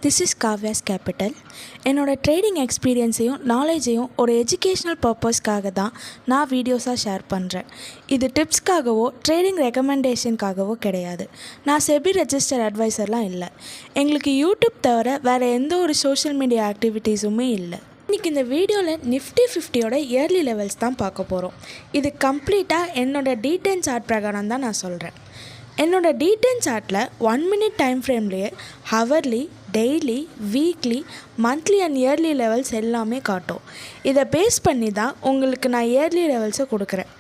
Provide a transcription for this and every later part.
This is Kavya's Capital. என்னோட trading எக்ஸ்பீரியன்ஸையும் நாலேஜையும் ஒரு educational பர்பஸ்க்காக தான் நான் வீடியோஸாக ஷேர் பண்ணுறேன். இது டிப்ஸ்க்காகவோ ட்ரேடிங் ரெக்கமெண்டேஷனுக்காகவோ கிடையாது. நான் செபி ரெஜிஸ்டர் அட்வைசர்லாம் இல்லை. எங்களுக்கு யூடியூப் தவிர வேறு எந்த ஒரு சோஷியல் மீடியா ஆக்டிவிட்டீஸுமே இல்லை. இன்றைக்கி இந்த வீடியோவில் நிஃப்டி 50யோட இயர்லி லெவல்ஸ் தான் பார்க்க போகிறோம். இது கம்ப்ளீட்டாக என்னோடய டீடைல் சார்ட் பிரகாரம் தான் நான் சொல்கிறேன். என்னோடய டீடைல் சார்ட்டில் 1 minute டைம் ஃப்ரேம்லேயே hourly, daily, weekly, monthly and yearly levels எல்லாமே காட்டும். இதை பேஸ் பண்ணி தான் உங்களுக்கு நான் இயர்லி லெவல்ஸை கொடுக்குறேன்.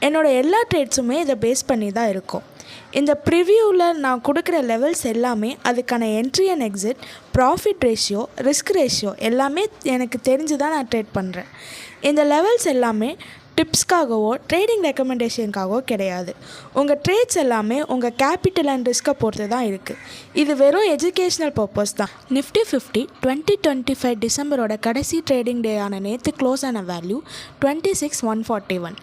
என்னோடய எல்லா ட்ரேட்ஸுமே இதை பேஸ் பண்ணி தான் இருக்கும். இந்த ப்ரிவ்யூவில் நான் கொடுக்குற லெவல்ஸ் எல்லாமே அதுக்கான entry and exit, profit ratio, risk ratio எல்லாமே எனக்கு தெரிஞ்சு தான் நான் ட்ரேட் பண்ணுறேன். இந்த லெவல்ஸ் எல்லாமே டிப்ஸ்க்காகவோ ட்ரேடிங் ரெக்கமெண்டேஷனுக்காகவோ கிடையாது. உங்கள் ட்ரேட்ஸ் எல்லாமே உங்கள் கேபிட்டல் அண்ட் ரிஸ்க்கை பொறுத்து தான் இருக்குது. இது வெறும் எஜுகேஷ்னல் பர்பஸ் தான். நிஃப்டி 50 2025 டிசம்பரோட கடைசி ட்ரேடிங் டே ஆன நேற்று க்ளோஸ் ஆன வேல்யூ 26,141.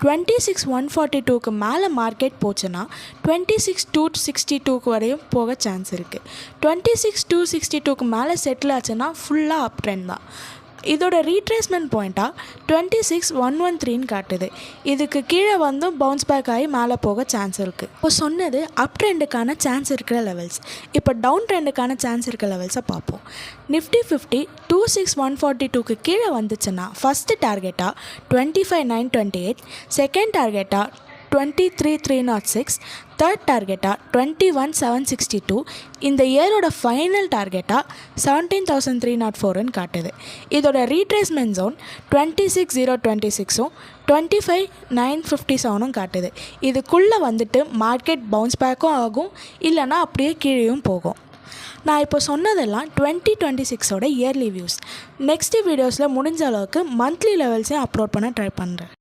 26,142க்கு மேலே மார்க்கெட் போச்சுன்னா 26,262 வரையும் போக சான்ஸ் இருக்குது. 26,262க்கு மேலே செட்டில் ஆச்சுன்னா ஃபுல்லாக அப் ட்ரெண்ட் தான். இதோட ரீட்ரேஸ்மெண்ட் பாயிண்ட்டாக 26,113 காட்டுது. இதுக்கு கீழே வந்தும் பவுன்ஸ் பேக் ஆகி மேலே போக சான்ஸ் இருக்குது. இப்போ சொன்னது அப் ட்ரெண்டுக்கான சான்ஸ் இருக்கிற லெவல்ஸ். இப்போ டவுன் ட்ரெண்டுக்கான சான்ஸ் இருக்கிற லெவல்ஸை பார்ப்போம். நிஃப்டி 50 26,142க்கு கீழே வந்துச்சுன்னா ஃபஸ்ட்டு டார்கெட்டாக 25,928, செகண்ட் டார்கெட்டாக 23,306, தேர்ட் டார்கெட்டாக 21,762, இந்த இயரோட ஃபைனல் டார்கெட்டாக 17,304ன்னு காட்டுது. இதோட ரீட்ரேஸ்மெண்ட் ஜோன் 26,026ம் 25,957ம் காட்டுது. இதுக்குள்ளே வந்துட்டு மார்க்கெட் பவுன்ஸ் பேக்கும் ஆகும், இல்லைனா அப்படியே கீழேயும் போகும். நான் இப்போ சொன்னதெல்லாம் 2026ஓட இயர்லி வியூஸ். நெக்ஸ்ட் வீடியோஸில் முடிஞ்ச அளவுக்கு மந்த்லி லெவல்ஸையும் அப்லோட் பண்ண ட்ரை பண்ணுறேன்.